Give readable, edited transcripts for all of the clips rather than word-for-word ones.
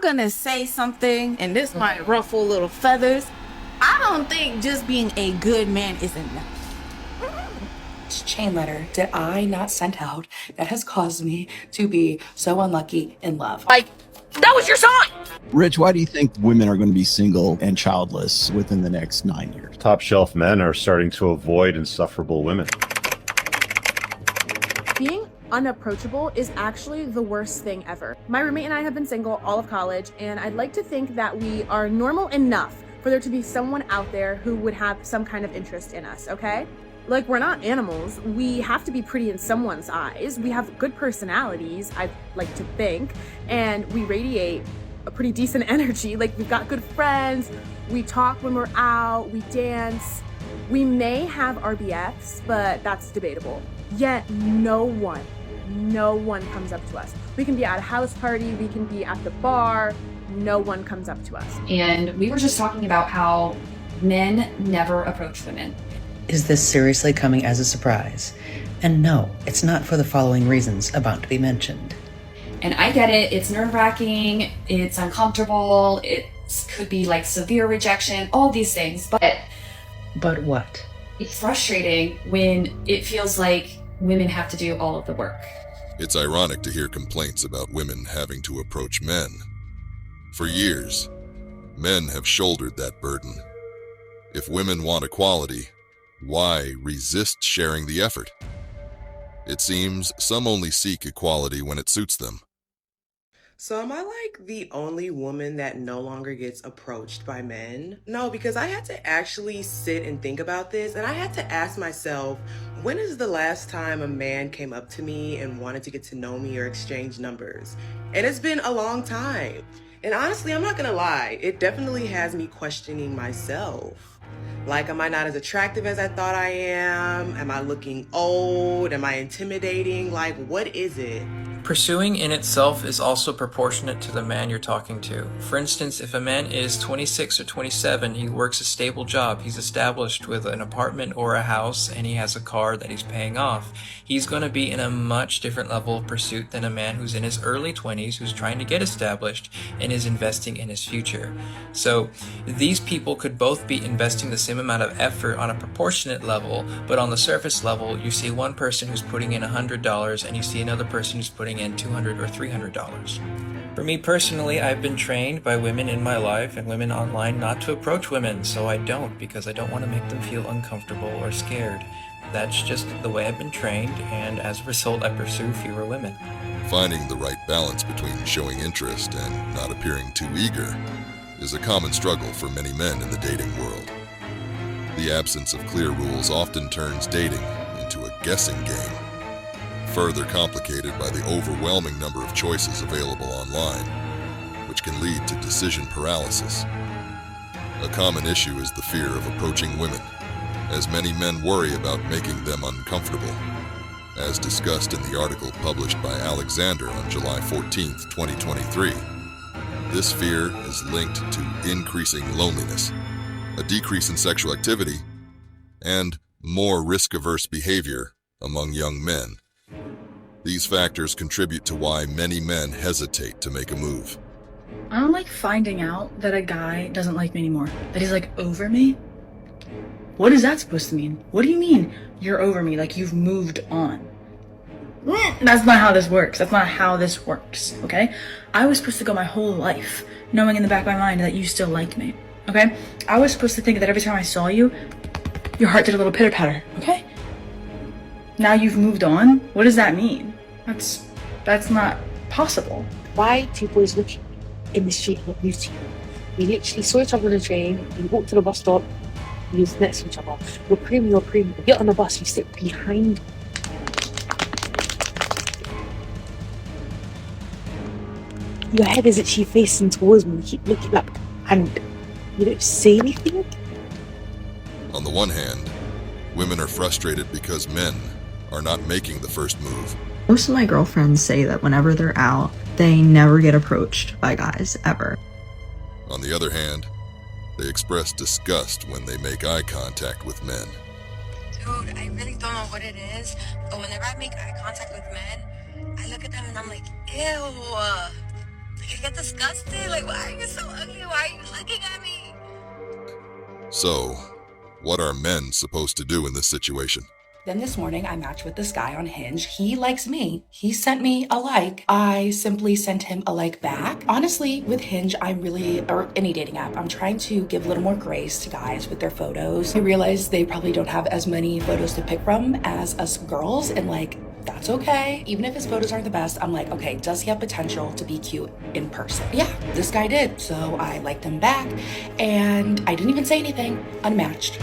I'm gonna say something, and this might ruffle little feathers. I don't think just being a good man is enough. Which chain letter did I not send out that has caused me to be so unlucky in love? Like, that was your sign! Rich, why do you think women are going to be single and childless within the next 9 years? Top shelf men are starting to avoid insufferable women. Being unapproachable is actually the worst thing ever. My roommate and I have been single all of college, and I'd like to think that we are normal enough for there to be someone out there who would have some kind of interest in us, okay? Like, we're not animals. We have to be pretty in someone's eyes. We have good personalities, I like to think, and we radiate a pretty decent energy. Like, we've got good friends, we talk when we're out, we dance. We may have our BFs, but that's debatable. Yet no one comes up to us. We can be at a house party, we can be at the bar, no one comes up to us. And we were just talking about how men never approach women. Is this seriously coming as a surprise? And no, it's not for the following reasons about to be mentioned. And I get it, it's nerve-wracking, it's uncomfortable, it could be like severe rejection, all these things, But what? it's frustrating when it feels like women have to do all of the work. It's ironic to hear complaints about women having to approach men. For years, men have shouldered that burden. If women want equality, why resist sharing the effort? It seems some only seek equality when it suits them. So am I like the only woman that no longer gets approached by men? No, because I had to actually sit and think about this, and I had to ask myself, when is the last time a man came up to me and wanted to get to know me or exchange numbers? And it's been a long time. And honestly, I'm not gonna lie, it definitely has me questioning myself. Like, am I not as attractive as I thought I am? Am I looking old? Am I intimidating? Like, what is it? Pursuing in itself is also proportionate to the man you're talking to. For instance, if a man is 26 or 27, he works a stable job, he's established with an apartment or a house, and he has a car that he's paying off, he's going to be in a much different level of pursuit than a man who's in his early 20s, who's trying to get established and is investing in his future. So these people could both be investing the same amount of effort on a proportionate level, but on the surface level, you see one person who's putting in $100 and you see another person who's putting in $200 or $300. For me personally, I've been trained by women in my life and women online not to approach women, so I don't, because I don't want to make them feel uncomfortable or scared. That's just the way I've been trained, and as a result, I pursue fewer women. Finding the right balance between showing interest and not appearing too eager is a common struggle for many men in the dating world. The absence of clear rules often turns dating into a guessing game, further complicated by the overwhelming number of choices available online, which can lead to decision paralysis. A common issue is the fear of approaching women, as many men worry about making them uncomfortable. As discussed in the article published by Alexander on July 14, 2023, this fear is linked to increasing loneliness, a decrease in sexual activity, and more risk-averse behavior among young men. These factors contribute to why many men hesitate to make a move. I don't like finding out that a guy doesn't like me anymore. That he's like over me. What is that supposed to mean? What do you mean you're over me? Like you've moved on? That's not how this works. That's not how this works, okay? I was supposed to go my whole life knowing in the back of my mind that you still like me, okay? I was supposed to think that every time I saw you, your heart did a little pitter-patter, okay? Now you've moved on? What does that mean? That's not possible. Why two boys looking in the street not new to you? We literally saw each other on the train, we walked to the bus stop, we was next to each other. You're premium. We get on the bus, you sit behind. Your head is actually facing towards me, you keep looking up and you don't say anything. On the one hand, women are frustrated because men are not making the first move. Most of my girlfriends say that whenever they're out, they never get approached by guys, ever. On the other hand, they express disgust when they make eye contact with men. Dude, I really don't know what it is, but whenever I make eye contact with men, I look at them and I'm like, ew. Like, I get disgusted. Like, why are you so ugly? Why are you looking at me? So, what are men supposed to do in this situation? Then this morning, I matched with this guy on Hinge. He likes me. He sent me a like. I simply sent him a like back. Honestly, with Hinge, or any dating app, I'm trying to give a little more grace to guys with their photos. I realize they probably don't have as many photos to pick from as us girls, and like, that's okay. Even if his photos aren't the best, I'm like, okay, does he have potential to be cute in person? Yeah, this guy did. So I liked him back, and I didn't even say anything. Unmatched.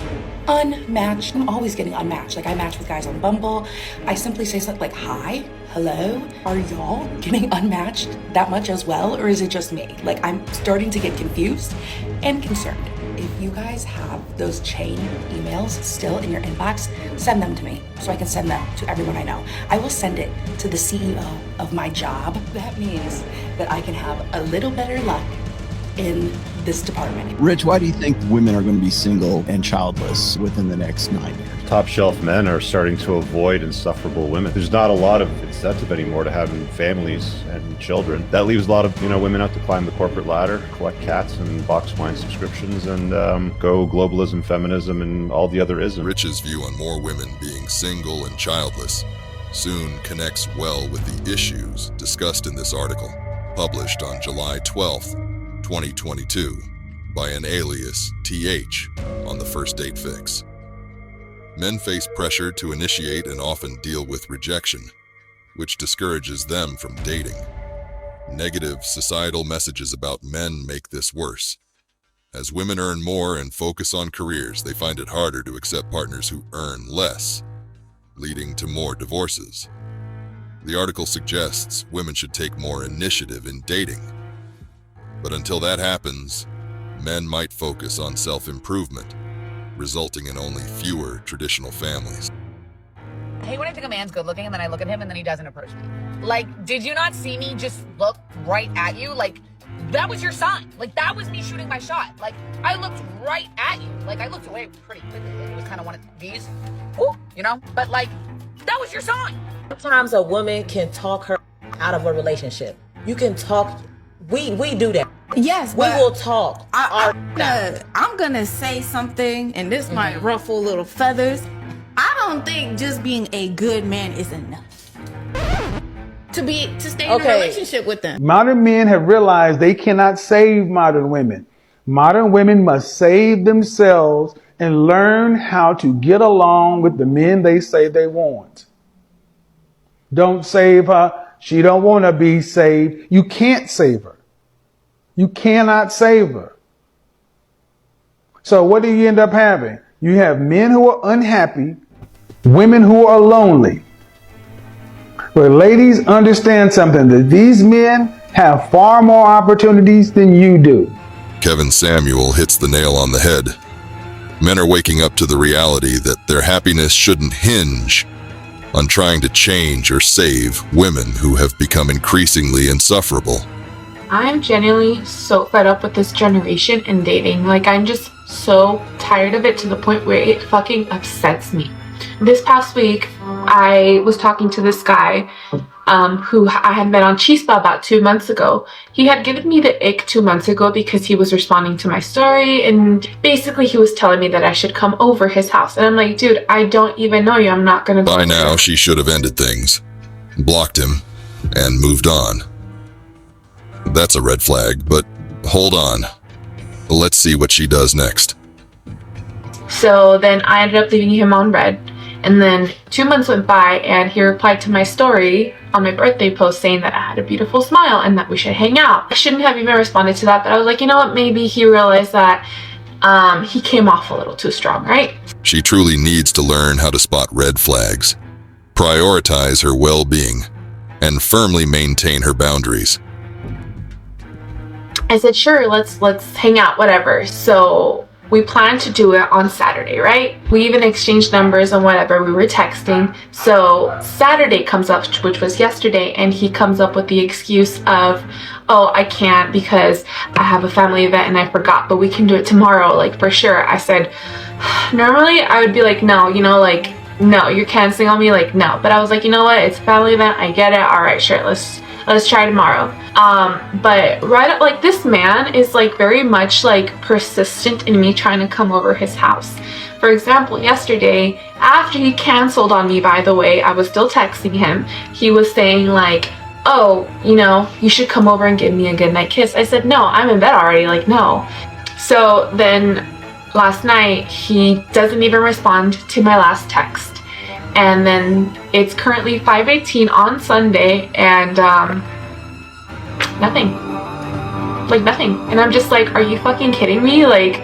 I'm always getting unmatched. Like, I match with guys on Bumble. I simply say something like, hi, hello, are y'all getting unmatched that much as well? Or is it just me? Like, I'm starting to get confused and concerned. If you guys have those chain emails still in your inbox, send them to me so I can send them to everyone I know. I will send it to the CEO of my job. That means that I can have a little better luck in this department. Rich, why do you think women are going to be single and childless within the next 9 years? Top shelf men are starting to avoid insufferable women. There's not a lot of incentive anymore to having families and children. That leaves a lot of women out to climb the corporate ladder, collect cats and box wine subscriptions, and go globalism, feminism, and all the other isms. Rich's view on more women being single and childless soon connects well with the issues discussed in this article, published on July 12th, 2022, by an alias TH on the First Date Fix. Men face pressure to initiate and often deal with rejection, which discourages them from dating. Negative societal messages about men make this worse. As women earn more and focus on careers, they find it harder to accept partners who earn less, leading to more divorces. The article suggests women should take more initiative in dating. But until that happens, men might focus on self-improvement, resulting in only fewer traditional families. I hate when I think a man's good looking and then I look at him and then he doesn't approach me. Like, did you not see me just look right at you? Like, that was your sign. Like, that was me shooting my shot. Like, I looked right at you. Like, I looked away pretty quickly. It was kind of one of these, ooh, but like, that was your sign. Sometimes a woman can talk her out of a relationship. You can talk, we do that. Yes, we will talk. I'm gonna say something, and this might ruffle little feathers. I don't think just being a good man is enough to stay in a relationship with them. Modern men have realized they cannot save modern women. Modern women must save themselves and learn how to get along with the men they say they want. Don't save her. She don't want to be saved. You can't save her. You cannot save her. So what do you end up having? You have men who are unhappy, women who are lonely. But ladies, understand something, that these men have far more opportunities than you do. Kevin Samuel hits the nail on the head. Men are waking up to the reality that their happiness shouldn't hinge on trying to change or save women who have become increasingly insufferable. I'm genuinely so fed up with this generation and dating. Like, I'm just so tired of it to the point where it fucking upsets me. This past week, I was talking to this guy who I had met on Chispa about 2 months ago. He had given me the ick 2 months ago because he was responding to my story, and basically he was telling me that I should come over his house. And I'm like, dude, I don't even know you. I'm not gonna go. By now, she should have ended things, blocked him, and moved on. That's a red flag, but hold on. Let's see what she does next. So then I ended up leaving him on red. And then 2 months went by and he replied to my story on my birthday post saying that I had a beautiful smile and that we should hang out. I shouldn't have even responded to that, but I was like, you know what? Maybe he realized that he came off a little too strong, right? She truly needs to learn how to spot red flags, prioritize her well-being, and firmly maintain her boundaries. I said, sure, let's hang out, whatever. So we planned to do it on Saturday, right? We even exchanged numbers and whatever. We were texting. So Saturday comes up, which was yesterday, and he comes up with the excuse of, oh, I can't because I have a family event and I forgot, but we can do it tomorrow, like for sure. I said, normally I would be like, no, no, you're canceling on me, like no. But I was like, you know what? It's a family event. I get it. All right, sure. let's try tomorrow. But right up, like, this man is like very much like persistent in me trying to come over his house. For example, yesterday, after he canceled on me, by the way, I was still texting him. He was saying like, oh, you know, you should come over and give me a goodnight kiss. I said, no, I'm in bed already, like, no. So then last night, he doesn't even respond to my last text. And then it's currently 5:18 on Sunday, and nothing. Like, nothing. And I'm just like, are you fucking kidding me? Like,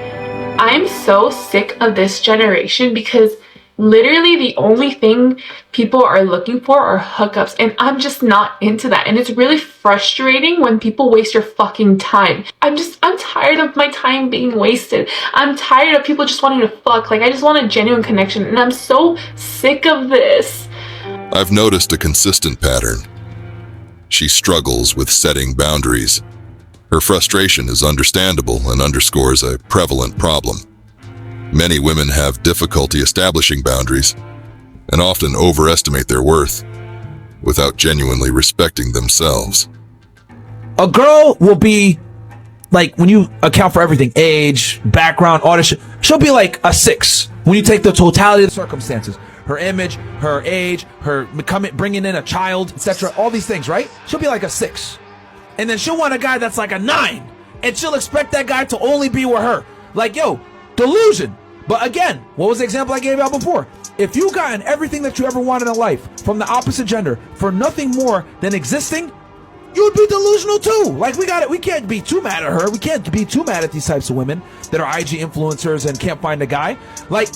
I'm so sick of this generation, because literally the only thing people are looking for are hookups, and I'm just not into that. And it's really frustrating when people waste your fucking time. I'm tired of my time being wasted. I'm tired of people just wanting to fuck. Like, I just want a genuine connection, and I'm so sick of this. I've noticed a consistent pattern. She struggles with setting boundaries. Her frustration is understandable and underscores a prevalent problem. Many women have difficulty establishing boundaries and often overestimate their worth without genuinely respecting themselves. A girl will be, like, when you account for everything, age, background, all this shit, she'll be like a 6 when you take the totality of the circumstances. Her image, her age, her bringing in a child, etc., all these things, right? She'll be like a 6. And then she'll want a guy that's like a 9. And she'll expect that guy to only be with her. Like, yo, delusion. But again, what was the example I gave out before? If you gotten everything that you ever wanted in life from the opposite gender for nothing more than existing, you would be delusional too. Like, we can't be too mad at her. We can't be too mad at these types of women that are IG influencers and can't find a guy. Like,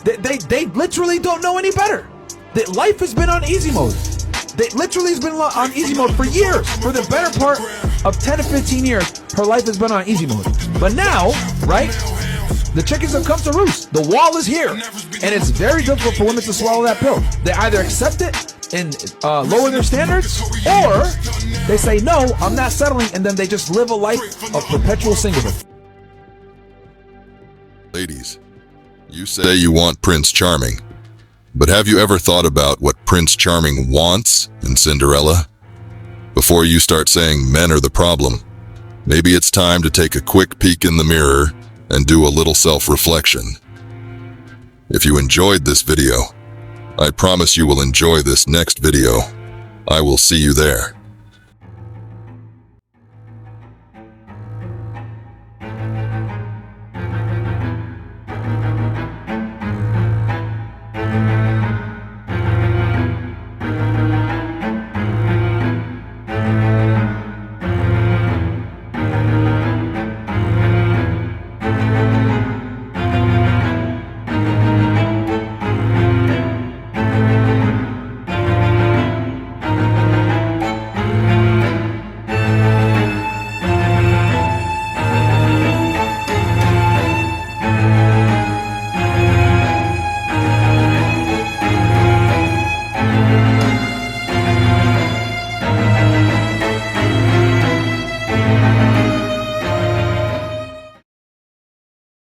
they literally don't know any better. That life has been on easy mode. They literally has been on easy mode for years. For the better part of 10 to 15 years, her life has been on easy mode. But now, right, the chickens have come to roost. The wall is here. And it's very difficult for women to swallow that pill. They either accept it and lower their standards, or they say, no, I'm not settling, and then they just live a life of perpetual singlehood. Ladies, you say you want Prince Charming. But have you ever thought about what Prince Charming wants in Cinderella? Before you start saying men are the problem, maybe it's time to take a quick peek in the mirror and do a little self-reflection. If you enjoyed this video, I promise you will enjoy this next video. I will see you there.